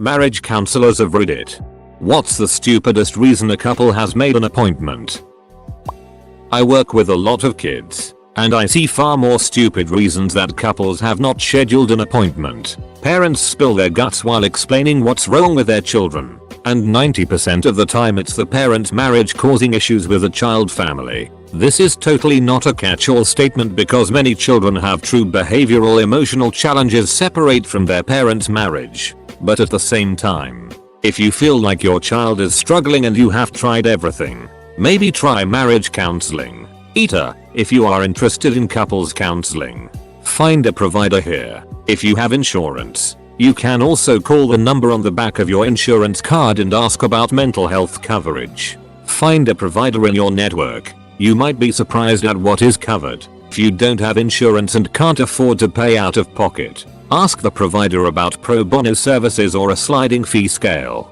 Marriage counselors of Reddit. What's the stupidest reason a couple has made an appointment? I work with a lot of kids, and I see far more stupid reasons that couples have not scheduled an appointment. Parents spill their guts while explaining what's wrong with their children, and 90% of the time it's the parent's marriage causing issues with the child family. This is totally not a catch-all statement because many children have true behavioral emotional challenges separate from their parents' marriage. But at the same time, if you feel like your child is struggling and you have tried everything, maybe try marriage counseling. If you are interested in couples counseling, find a provider here. If you have insurance, you can also call the number on the back of your insurance card and ask about mental health coverage. Find a provider in your network. You might be surprised at what is covered. If you don't have insurance and can't afford to pay out of pocket, ask the provider about pro bono services or a sliding fee scale.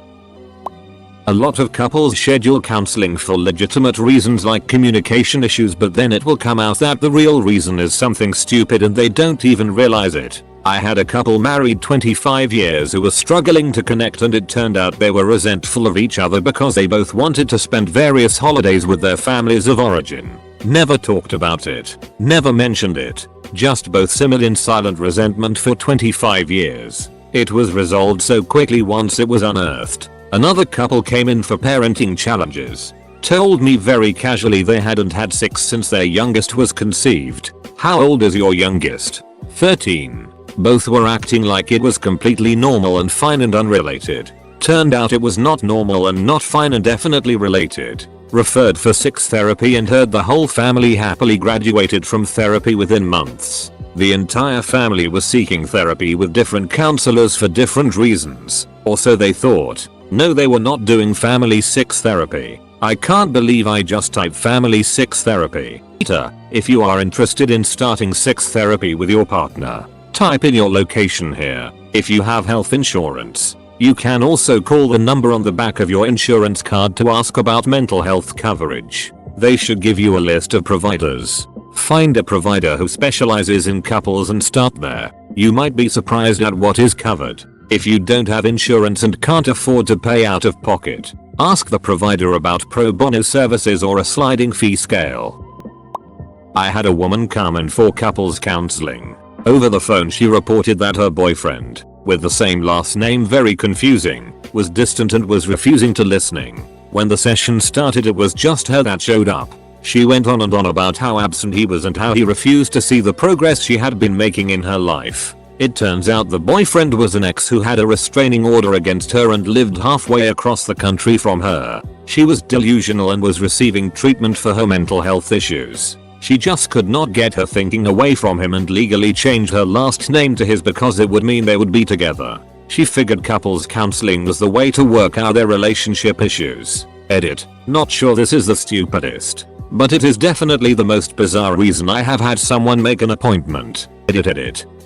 A lot of couples schedule counseling for legitimate reasons like communication issues, but then it will come out that the real reason is something stupid and they don't even realize it. I had a couple married 25 years who were struggling to connect, and it turned out they were resentful of each other because they both wanted to spend various holidays with their families of origin. Never talked about it. Never mentioned it. Just both simmered in silent resentment for 25 years. It was resolved so quickly once it was unearthed. Another couple came in for parenting challenges. Told me very casually they hadn't had sex since their youngest was conceived. How old is your youngest? 13. Both were acting like it was completely normal and fine and unrelated. Turned out it was not normal and not fine and definitely related. Referred for sex therapy and heard the whole family happily graduated from therapy within months. The entire family was seeking therapy with different counselors for different reasons, or so they thought. No, they were not doing family sex therapy. I can't believe I just typed family sex therapy. If you are interested in starting sex therapy with your partner, type in your location here. If you have health insurance, you can also call the number on the back of your insurance card to ask about mental health coverage. They should give you a list of providers. Find a provider who specializes in couples and start there. You might be surprised at what is covered. If you don't have insurance and can't afford to pay out of pocket, ask the provider about pro bono services or a sliding fee scale. I had a woman come in for couples counseling. Over the phone she reported that her boyfriend, with the same last name, very confusing, was distant and was refusing to listening. When the session started it was just her that showed up. She went on and on about how absent he was and how he refused to see the progress she had been making in her life. It turns out the boyfriend was an ex who had a restraining order against her and lived halfway across the country from her. She was delusional and was receiving treatment for her mental health issues. She just could not get her thinking away from him and legally change her last name to his because it would mean they would be together. She figured couples counseling was the way to work out their relationship issues. Not sure this is the stupidest, but it is definitely the most bizarre reason I have had someone make an appointment.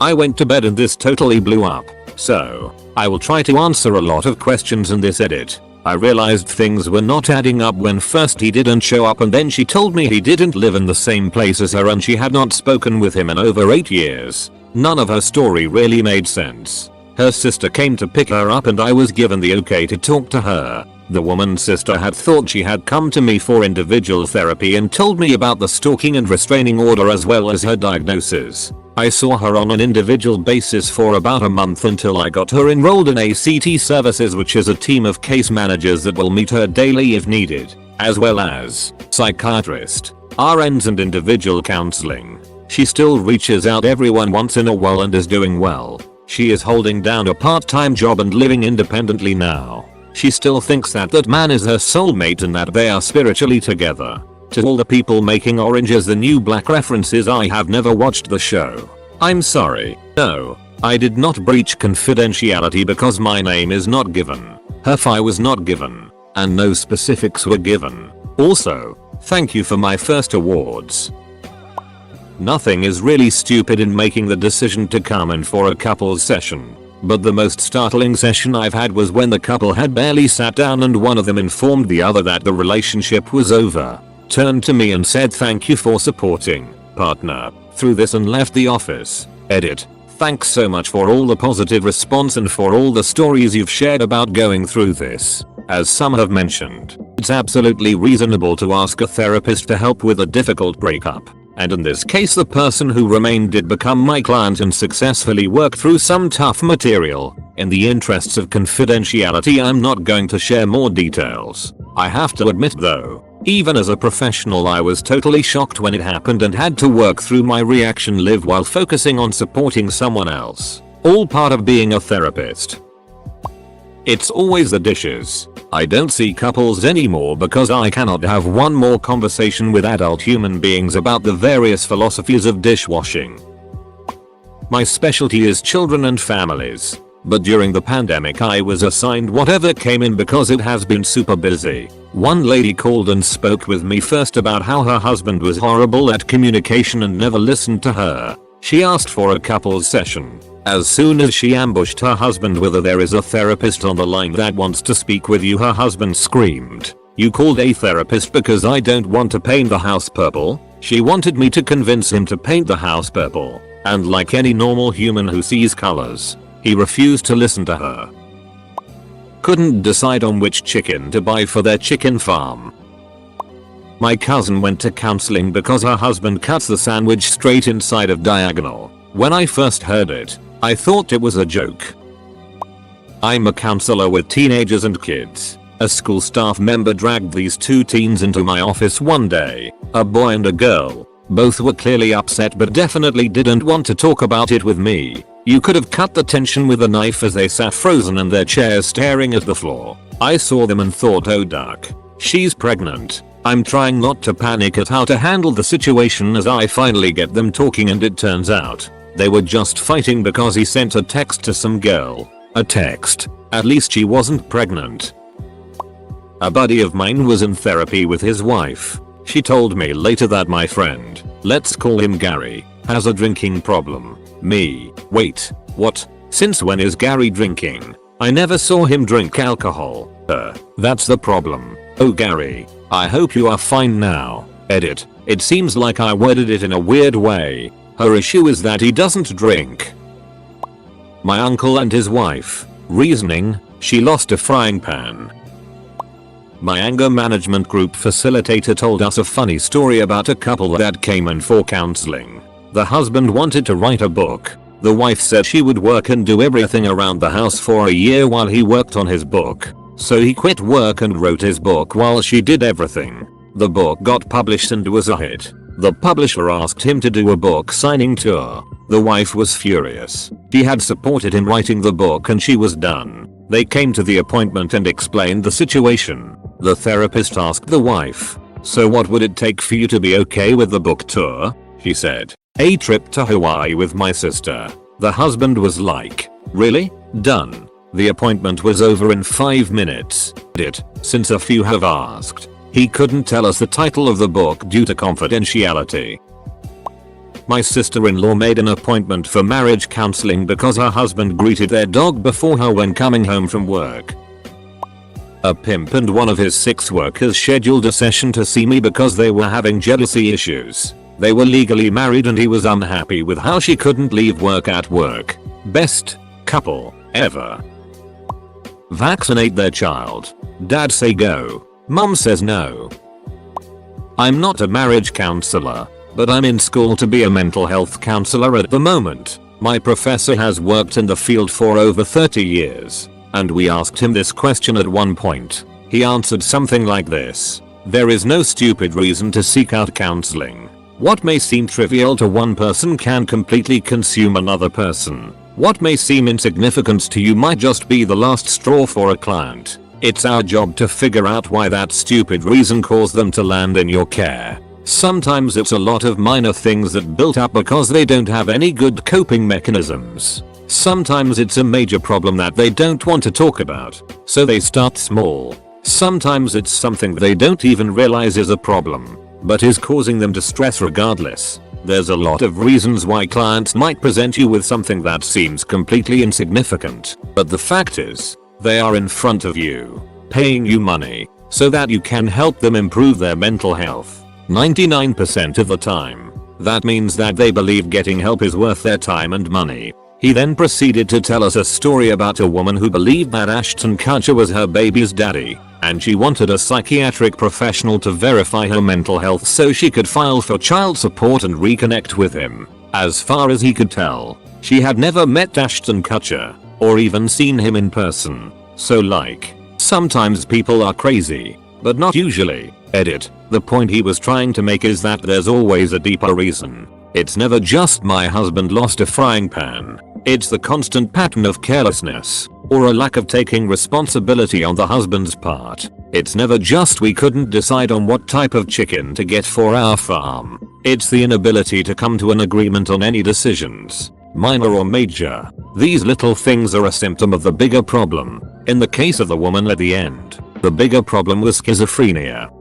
I went to bed and this totally blew up. So, I will try to answer a lot of questions in this edit. I realized things were not adding up when first he didn't show up and then she told me he didn't live in the same place as her and she had not spoken with him in over 8 years. None of her story really made sense. Her sister came to pick her up and I was given the okay to talk to her. The woman's sister had thought she had come to me for individual therapy and told me about the stalking and restraining order as well as her diagnosis. I saw her on an individual basis for about a month until I got her enrolled in ACT services, which is a team of case managers that will meet her daily if needed, as well as psychiatrist, RNs and individual counseling. She still reaches out everyone once in a while and is doing well. She is holding down a part-time job and living independently now. She still thinks that man is her soulmate and that they are spiritually together. To all the people making Orange is the New Black references, I have never watched the show. I'm sorry. No, I did not breach confidentiality because my name is not given. Her FI was not given. And no specifics were given. Also, thank you for my first awards. Nothing is really stupid in making the decision to come in for a couples session. But the most startling session I've had was when the couple had barely sat down and one of them informed the other that the relationship was over. Turned to me and said thank you for supporting partner through this and left the office. Thanks so much for all the positive response and for all the stories you've shared about going through this. As some have mentioned, it's absolutely reasonable to ask a therapist to help with a difficult breakup. And in this case, the person who remained did become my client and successfully work through some tough material. In the interests of confidentiality, I'm not going to share more details. I have to admit though, even as a professional, I was totally shocked when it happened and had to work through my reaction live while focusing on supporting someone else. All part of being a therapist. It's always the dishes. I don't see couples anymore because I cannot have one more conversation with adult human beings about the various philosophies of dishwashing. My specialty is children and families, but during the pandemic I was assigned whatever came in because it has been super busy. One lady called and spoke with me first about how her husband was horrible at communication and never listened to her. She asked for a couples session. As soon as she ambushed her husband with a "there is a therapist on the line that wants to speak with you," her husband screamed, "You called a therapist because I don't want to paint the house purple?" She wanted me to convince him to paint the house purple, and like any normal human who sees colors, he refused to listen to her. Couldn't decide on which chicken to buy for their chicken farm. My cousin went to counseling because her husband cuts the sandwich straight inside of diagonal. When I first heard it, I thought it was a joke. I'm a counselor with teenagers and kids. A school staff member dragged these two teens into my office one day, a boy and a girl. Both were clearly upset but definitely didn't want to talk about it with me. You could have cut the tension with a knife as they sat frozen in their chairs staring at the floor. I saw them and thought, oh duck, she's pregnant. I'm trying not to panic at how to handle the situation as I finally get them talking, and it turns out they were just fighting because he sent a text to some girl. A text. At least she wasn't pregnant. A buddy of mine was in therapy with his wife. She told me later that my friend, let's call him Gary, has a drinking problem. Me. Wait, what? Since when is Gary drinking? I never saw him drink alcohol. That's the problem. Oh Gary, I hope you are fine now. Edit. It seems like I worded it in a weird way. Her issue is that he doesn't drink. My uncle and his wife. Reasoning, she lost a frying pan. My anger management group facilitator told us a funny story about a couple that came in for counseling. The husband wanted to write a book. The wife said she would work and do everything around the house for a year while he worked on his book. So he quit work and wrote his book while she did everything. The book got published and was a hit. The publisher asked him to do a book signing tour. The wife was furious. She had supported him writing the book and she was done. They came to the appointment and explained the situation. The therapist asked the wife, "So what would it take for you to be okay with the book tour?" She said, "A trip to Hawaii with my sister." The husband was like, "Really? Done." The appointment was over in 5 minutes. Since a few have asked, he couldn't tell us the title of the book due to confidentiality. My sister-in-law made an appointment for marriage counseling because her husband greeted their dog before her when coming home from work. A pimp and one of his 6 workers scheduled a session to see me because they were having jealousy issues. They were legally married and he was unhappy with how she couldn't leave work at work. Best couple ever. Vaccinate their child. Dad say go. Mom says no. I'm not a marriage counselor, but I'm in school to be a mental health counselor at the moment. My professor has worked in the field for over 30 years, and we asked him this question at one point. He answered something like this: there is no stupid reason to seek out counseling. What may seem trivial to one person can completely consume another person. What may seem insignificant to you might just be the last straw for a client. It's our job to figure out why that stupid reason caused them to land in your care. Sometimes it's a lot of minor things that built up because they don't have any good coping mechanisms. Sometimes it's a major problem that they don't want to talk about, so they start small. Sometimes it's something they don't even realize is a problem, but is causing them distress regardless. There's a lot of reasons why clients might present you with something that seems completely insignificant, but the fact is, they are in front of you, paying you money, so that you can help them improve their mental health. 99% of the time. That means that they believe getting help is worth their time and money. He then proceeded to tell us a story about a woman who believed that Ashton Kutcher was her baby's daddy, and she wanted a psychiatric professional to verify her mental health so she could file for child support and reconnect with him. As far as he could tell, she had never met Ashton Kutcher, or even seen him in person. So like, sometimes people are crazy, but not usually. Edit. The point he was trying to make is that there's always a deeper reason. It's never just my husband lost a frying pan. It's the constant pattern of carelessness, or a lack of taking responsibility on the husband's part. It's never just we couldn't decide on what type of chicken to get for our farm. It's the inability to come to an agreement on any decisions, minor or major. These little things are a symptom of the bigger problem. In the case of the woman at the end, the bigger problem was schizophrenia.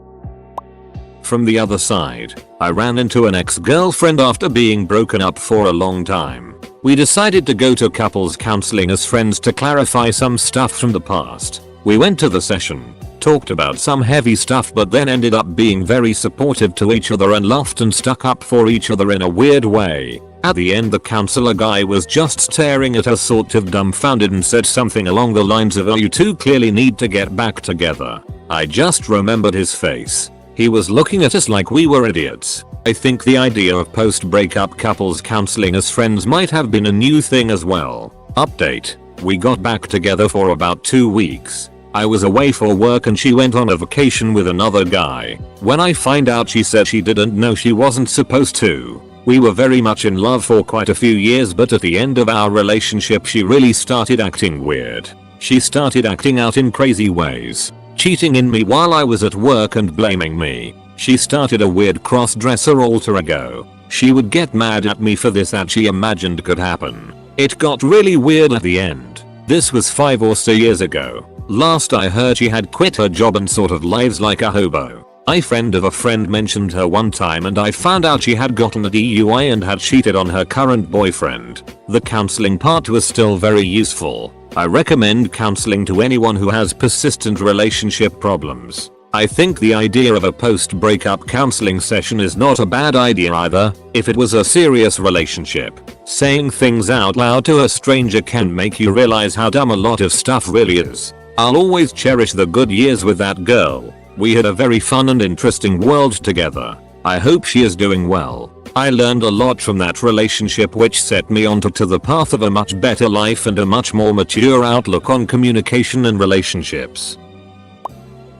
From the other side, I ran into an ex-girlfriend after being broken up for a long time. We decided to go to couples counseling as friends to clarify some stuff from the past. We went to the session, talked about some heavy stuff, but then ended up being very supportive to each other and laughed and stuck up for each other in a weird way. At the end, the counselor guy was just staring at us sort of dumbfounded and said something along the lines of, "Oh, you two clearly need to get back together." I just remembered his face. He was looking at us like we were idiots. I think the idea of post-breakup couples counseling as friends might have been a new thing as well. Update. We got back together for about 2 weeks. I was away for work and she went on a vacation with another guy. When I find out, she said she didn't know she wasn't supposed to. We were very much in love for quite a few years, but at the end of our relationship she really started acting weird. She started acting out in crazy ways, cheating in me while I was at work and blaming me. She started a weird cross-dresser alter ego. She would get mad at me for this that she imagined could happen. It got really weird at the end. This was 5 or so years ago. Last I heard, she had quit her job and sort of lives like a hobo. A friend of a friend mentioned her one time and I found out she had gotten a DUI and had cheated on her current boyfriend. The counseling part was still very useful. I recommend counseling to anyone who has persistent relationship problems. I think the idea of a post-breakup counseling session is not a bad idea either. If it was a serious relationship, saying things out loud to a stranger can make you realize how dumb a lot of stuff really is. I'll always cherish the good years with that girl. We had a very fun and interesting world together. I hope she is doing well. I learned a lot from that relationship, which set me onto the path of a much better life and a much more mature outlook on communication and relationships.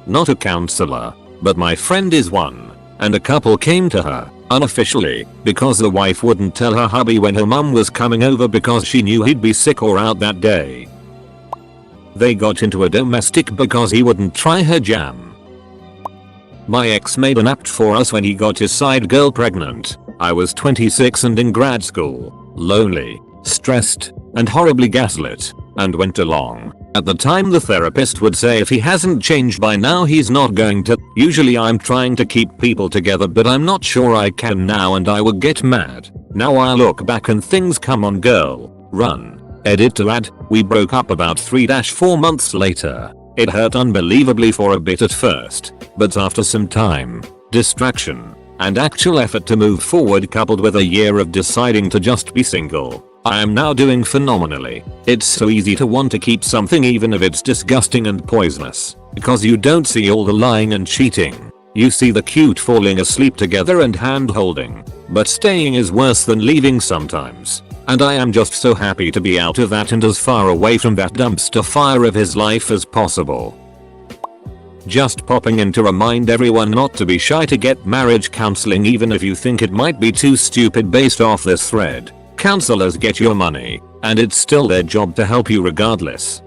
Not a counselor, but my friend is one, and a couple came to her, unofficially, because the wife wouldn't tell her hubby when her mum was coming over because she knew he'd be sick or out that day. They got into a domestic because he wouldn't try her jam. My ex made an app for us when he got his side girl pregnant. I was 26 and in grad school, lonely, stressed, and horribly gaslit, and went along. At the time the therapist would say if he hasn't changed by now he's not going to. Usually I'm trying to keep people together, but I'm not sure I can now and I would get mad. Now I look back and things come on, girl, run. Edit to add, we broke up about 3-4 months later. It hurt unbelievably for a bit at first, but after some time, distraction, and actual effort to move forward coupled with a year of deciding to just be single, I am now doing phenomenally. It's so easy to want to keep something even if it's disgusting and poisonous, because you don't see all the lying and cheating. You see the cute falling asleep together and hand holding, but staying is worse than leaving sometimes. And I am just so happy to be out of that and as far away from that dumpster fire of his life as possible. Just popping in to remind everyone not to be shy to get marriage counseling even if you think it might be too stupid based off this thread. Counselors get your money, and it's still their job to help you regardless.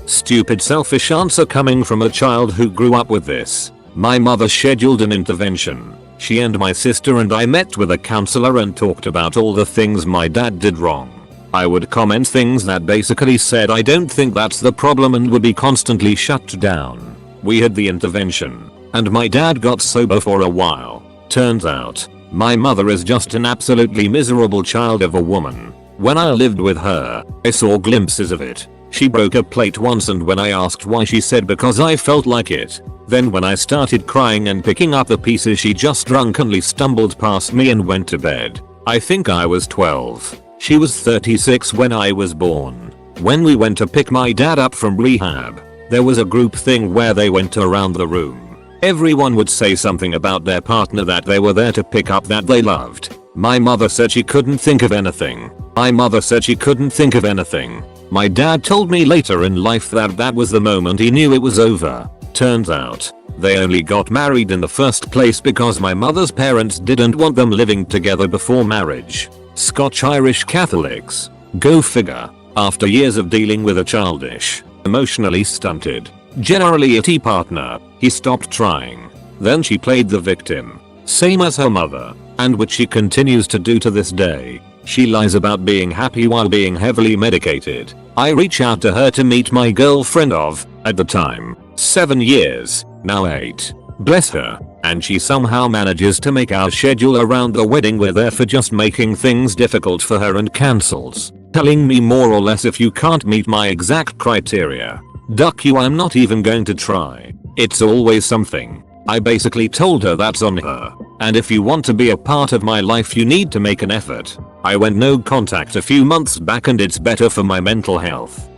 Stupid selfish answer coming from a child who grew up with this. My mother scheduled an intervention. She and my sister and I met with a counselor and talked about all the things my dad did wrong. I would comment things that basically said I don't think that's the problem and would be constantly shut down. We had the intervention, and my dad got sober for a while. Turns out, my mother is just an absolutely miserable child of a woman. When I lived with her, I saw glimpses of it. She broke a plate once and when I asked why she said because I felt like it. Then when I started crying and picking up the pieces she just drunkenly stumbled past me and went to bed. I think I was 12. She was 36 when I was born. When we went to pick my dad up from rehab, there was a group thing where they went around the room. Everyone would say something about their partner that they were there to pick up that they loved. My mother said she couldn't think of anything. My mother said she couldn't think of anything. My dad told me later in life that that was the moment he knew it was over. Turns out, they only got married in the first place because my mother's parents didn't want them living together before marriage. Scotch-Irish Catholics. Go figure. After years of dealing with a childish, emotionally stunted, generally itty partner, he stopped trying. Then she played the victim. Same as her mother, and which she continues to do to this day. She lies about being happy while being heavily medicated. I reach out to her to meet my girlfriend of, at the time, 7 years, now 8. Bless her, and she somehow manages to make our schedule around the wedding we're there for just making things difficult for her and cancels, telling me more or less if you can't meet my exact criteria, duck you, I'm not even going to try. It's always something. I basically told her that's on her, and if you want to be a part of my life you need to make an effort. I went no contact a few months back and it's better for my mental health.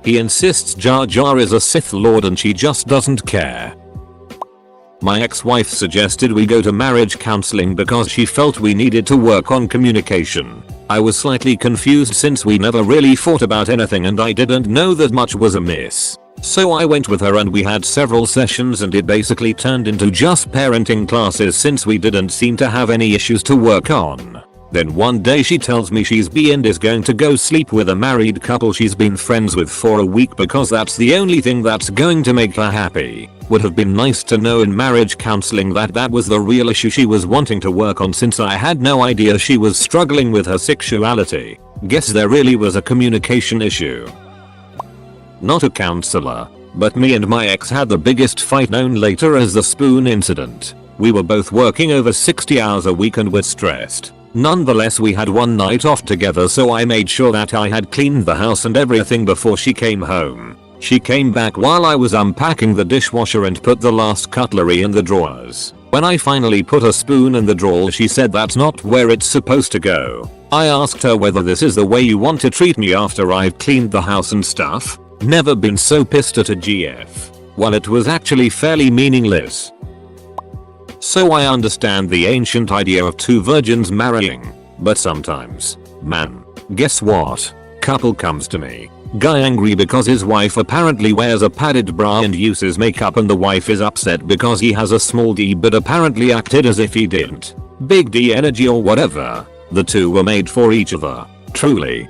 He insists Jar Jar is a Sith Lord and she just doesn't care. My ex-wife suggested we go to marriage counseling because she felt we needed to work on communication. I was slightly confused since we never really fought about anything and I didn't know that much was amiss. So I went with her and we had several sessions and it basically turned into just parenting classes since we didn't seem to have any issues to work on. Then one day she tells me she's is going to go sleep with a married couple she's been friends with for a week because that's the only thing that's going to make her happy. Would have been nice to know in marriage counseling that that was the real issue she was wanting to work on since I had no idea she was struggling with her sexuality. Guess there really was a communication issue. Not a counselor, but me and my ex had the biggest fight known later as the spoon incident. We were both working over 60 hours a week and were stressed. Nonetheless, we had one night off together, so I made sure that I had cleaned the house and everything before she came home. She came back while I was unpacking the dishwasher and put the last cutlery in the drawers. When I finally put a spoon in the drawer, she said that's not where it's supposed to go. I asked her whether this is the way you want to treat me after I've cleaned the house and stuff. Never been so pissed at a GF. Well, it was actually fairly meaningless. So I understand the ancient idea of two virgins marrying, but sometimes, man, guess what? Couple comes to me. Guy angry because his wife apparently wears a padded bra and uses makeup and the wife is upset because he has a small D but apparently acted as if he didn't. Big D energy or whatever. The two were made for each other. Truly.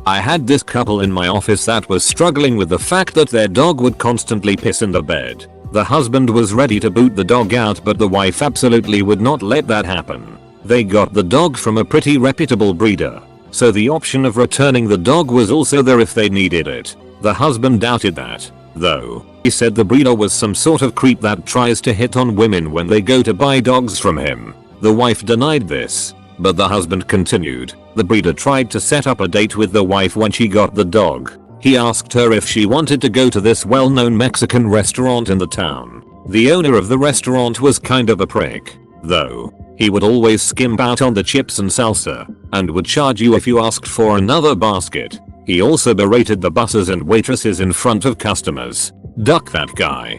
I had this couple in my office that was struggling with the fact that their dog would constantly piss in the bed. The husband was ready to boot the dog out, but the wife absolutely would not let that happen. They got the dog from a pretty reputable breeder, so the option of returning the dog was also there if they needed it. The husband doubted that, though. He said the breeder was some sort of creep that tries to hit on women when they go to buy dogs from him. The wife denied this, but the husband continued. The breeder tried to set up a date with the wife when she got the dog. He asked her if she wanted to go to this well-known Mexican restaurant in the town. The owner of the restaurant was kind of a prick, though. He would always skimp out on the chips and salsa, and would charge you if you asked for another basket. He also berated the buses and waitresses in front of customers. Duck that guy.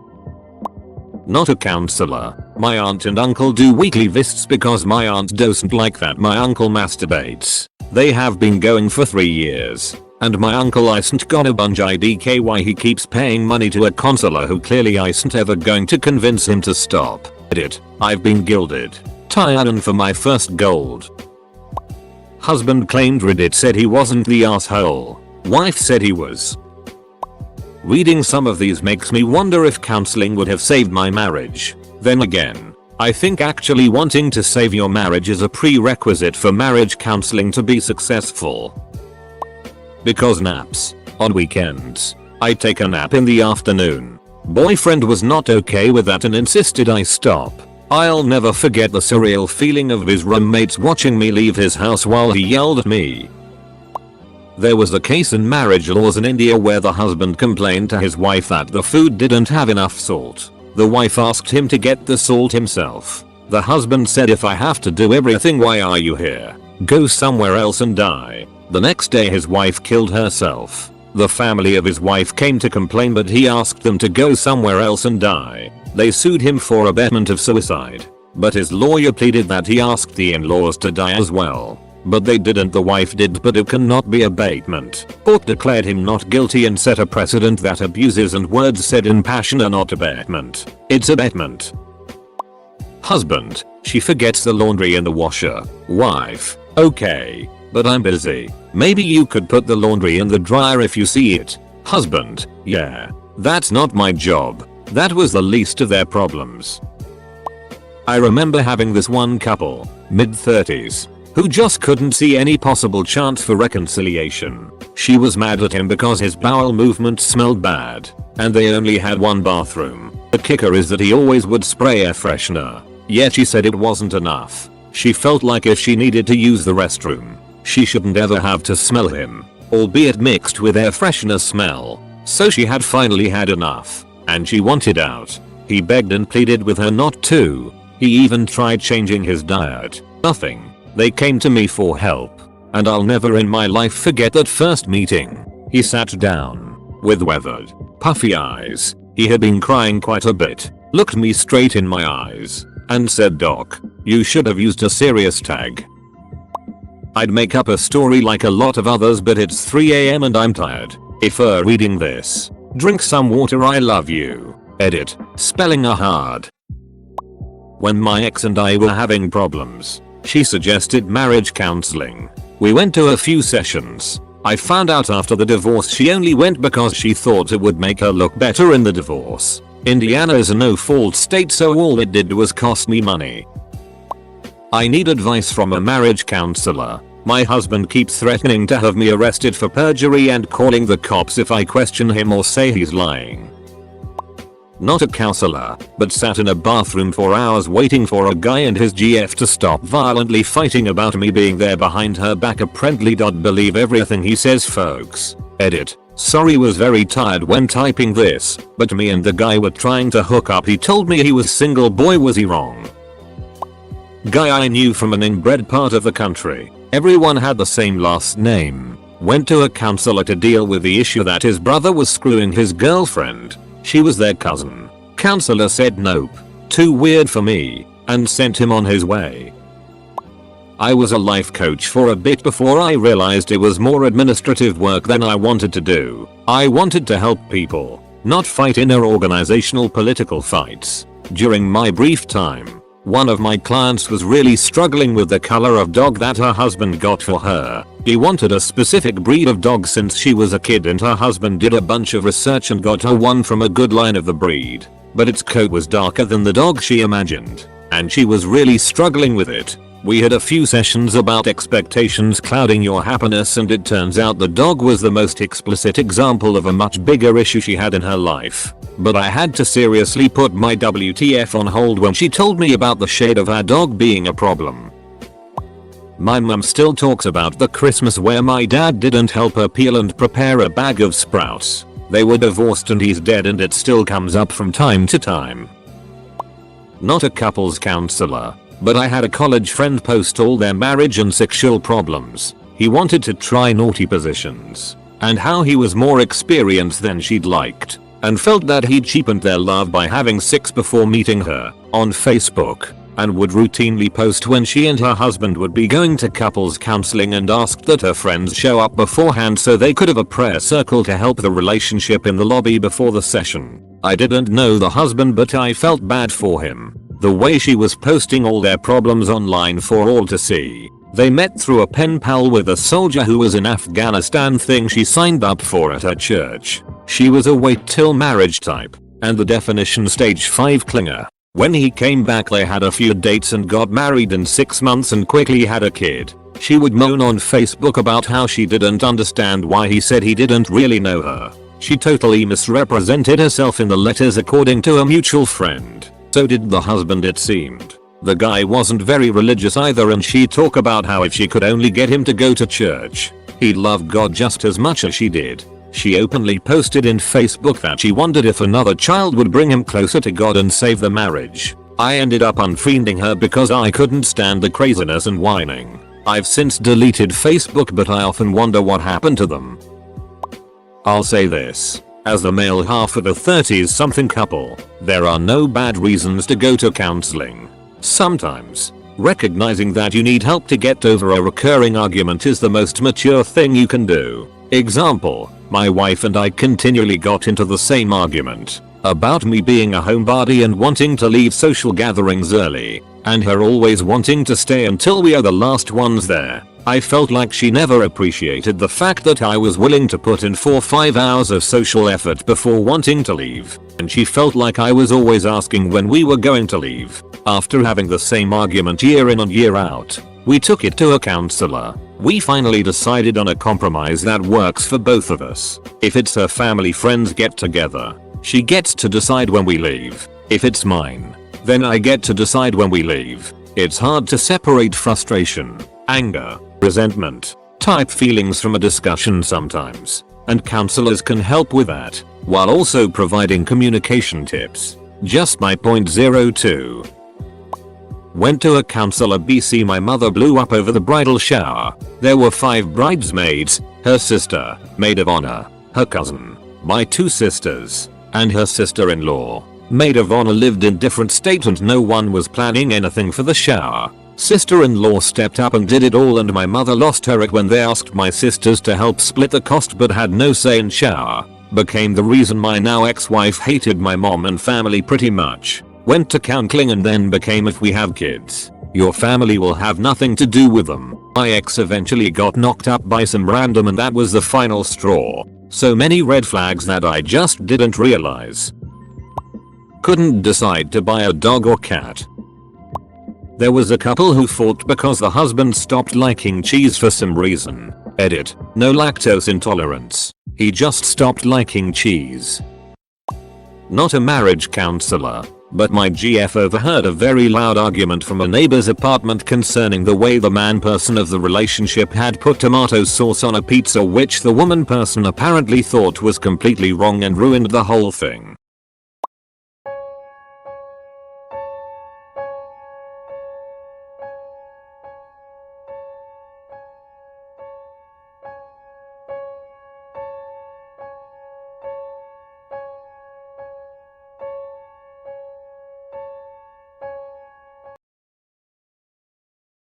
Not a counselor. My aunt and uncle do weekly visits because my aunt doesn't like that my uncle masturbates. They have been going for 3 years. And my uncle isn't gonna bunge IDK why he keeps paying money to a counselor who clearly isn't ever going to convince him to stop. I've been gilded. Tired and for my first gold. Husband claimed Reddit said he wasn't the asshole. Wife said he was. Reading some of these makes me wonder if counseling would have saved my marriage. Then again, I think actually wanting to save your marriage is a prerequisite for marriage counseling to be successful. Because naps. On weekends, I take a nap in the afternoon. Boyfriend was not okay with that and insisted I stop. I'll never forget the surreal feeling of his roommates watching me leave his house while he yelled at me. There was a case in marriage laws in India where the husband complained to his wife that the food didn't have enough salt. The wife asked him to get the salt himself. The husband said, if I have to do everything, why are you here? Go somewhere else and die. The next day his wife killed herself. The family of his wife came to complain, but he asked them to go somewhere else and die. They sued him for abetment of suicide, but his lawyer pleaded that he asked the in-laws to die as well. But they didn't, the wife did, but it cannot be abatement. Court declared him not guilty and set a precedent that abuses and words said in passion are not abatement. It's abatement. Husband, she forgets the laundry in the washer. Wife, okay, but I'm busy. Maybe you could put the laundry in the dryer if you see it. Husband, yeah, that's not my job. That was the least of their problems. I remember having this one couple, mid-30s, who just couldn't see any possible chance for reconciliation. She was mad at him because his bowel movements smelled bad, and they only had one bathroom. The kicker is that he always would spray air freshener, yet she said it wasn't enough. She felt like if she needed to use the restroom, she shouldn't ever have to smell him, albeit mixed with air freshener smell. So she had finally had enough, and she wanted out. He begged and pleaded with her not to. He even tried changing his diet. Nothing. They came to me for help, and I'll never in my life forget that first meeting. He sat down, with weathered, puffy eyes. He had been crying quite a bit, looked me straight in my eyes, and said, "Doc, you should have used a serious tag." I'd make up a story like a lot of others, but it's 3 AM and I'm tired. If you're reading this, drink some water. I love you. Edit. Spelling are hard. When my ex and I were having problems, she suggested marriage counseling. We went to a few sessions. I found out after the divorce she only went because she thought it would make her look better in the divorce. Indiana is a no-fault state, so all it did was cost me money. I need advice from a marriage counselor. My husband keeps threatening to have me arrested for perjury and calling the cops if I question him or say he's lying. Not a counselor, but sat in a bathroom for hours waiting for a guy and his GF to stop violently fighting about me being there behind her back. Apparently don't believe everything he says, folks. Edit. Sorry, was very tired when typing this, but me and the guy were trying to hook up. He told me he was single. Boy, was he wrong. Guy I knew from an inbred part of the country. Everyone had the same last name. Went to a counselor to deal with the issue that his brother was screwing his girlfriend. She was their cousin. Counselor said nope, too weird for me, and sent him on his way. I was a life coach for a bit before I realized it was more administrative work than I wanted to do. I wanted to help people, not fight inner organizational political fights. During my brief time, one of my clients was really struggling with the color of dog that her husband got for her. He wanted a specific breed of dog since she was a kid, and her husband did a bunch of research and got her one from a good line of the breed. But its coat was darker than the dog she imagined, and she was really struggling with it. We had a few sessions about expectations clouding your happiness, and it turns out the dog was the most explicit example of a much bigger issue she had in her life. But I had to seriously put my WTF on hold when she told me about the shade of our dog being a problem. My mum still talks about the Christmas where my dad didn't help her peel and prepare a bag of sprouts. They were divorced and he's dead, and it still comes up from time to time. Not a couples counselor, but I had a college friend post all their marriage and sexual problems. He wanted to try naughty positions, and how he was more experienced than she'd liked, and felt that he'd cheapened their love by having sex before meeting her on Facebook, and would routinely post when she and her husband would be going to couples counseling and asked that her friends show up beforehand so they could have a prayer circle to help the relationship in the lobby before the session. I didn't know the husband, but I felt bad for him. The way she was posting all their problems online for all to see. They met through a pen pal with a soldier who was in Afghanistan thing she signed up for at her church. She was a wait till marriage type, and the definition stage 5 clinger. When he came back they had a few dates and got married in 6 months and quickly had a kid. She would moan on Facebook about how she didn't understand why he said he didn't really know her. She totally misrepresented herself in the letters according to a mutual friend. So did the husband, it seemed. The guy wasn't very religious either, and she'd talk about how if she could only get him to go to church, he'd love God just as much as she did. She openly posted in Facebook that she wondered if another child would bring him closer to God and save the marriage. I ended up unfriending her because I couldn't stand the craziness and whining. I've since deleted Facebook, but I often wonder what happened to them. I'll say this. As the male half of a 30s something couple, there are no bad reasons to go to counseling. Sometimes, recognizing that you need help to get over a recurring argument is the most mature thing you can do. Example, my wife and I continually got into the same argument about me being a homebody and wanting to leave social gatherings early, and her always wanting to stay until we are the last ones there. I felt like she never appreciated the fact that I was willing to put in 4-5 hours of social effort before wanting to leave, and she felt like I was always asking when we were going to leave. After having the same argument year in and year out, we took it to a counselor. We finally decided on a compromise that works for both of us. If it's her family friends get together, she gets to decide when we leave. If it's mine, then I get to decide when we leave. It's hard to separate frustration, anger, resentment type feelings from a discussion sometimes, and counselors can help with that, while also providing communication tips. Just my .02. Went to a counselor BC. My mother blew up over the bridal shower. There were 5 bridesmaids, her sister, maid of honor, her cousin, my 2 sisters, and her sister-in-law. Maid of honor lived in different states and no one was planning anything for the shower. Sister-in-law stepped up and did it all, and my mother lost her it when they asked my sisters to help split the cost but had no say in shower. Became the reason my now ex-wife hated my mom and family pretty much. Went to counseling and then became, if we have kids, your family will have nothing to do with them. My ex eventually got knocked up by some random and that was the final straw. So many red flags that I just didn't realize. Couldn't decide to buy a dog or cat. There was a couple who fought because the husband stopped liking cheese for some reason. Edit, no lactose intolerance. He just stopped liking cheese. Not a marriage counselor, but my GF overheard a very loud argument from a neighbor's apartment concerning the way the man person of the relationship had put tomato sauce on a pizza, which the woman person apparently thought was completely wrong and ruined the whole thing.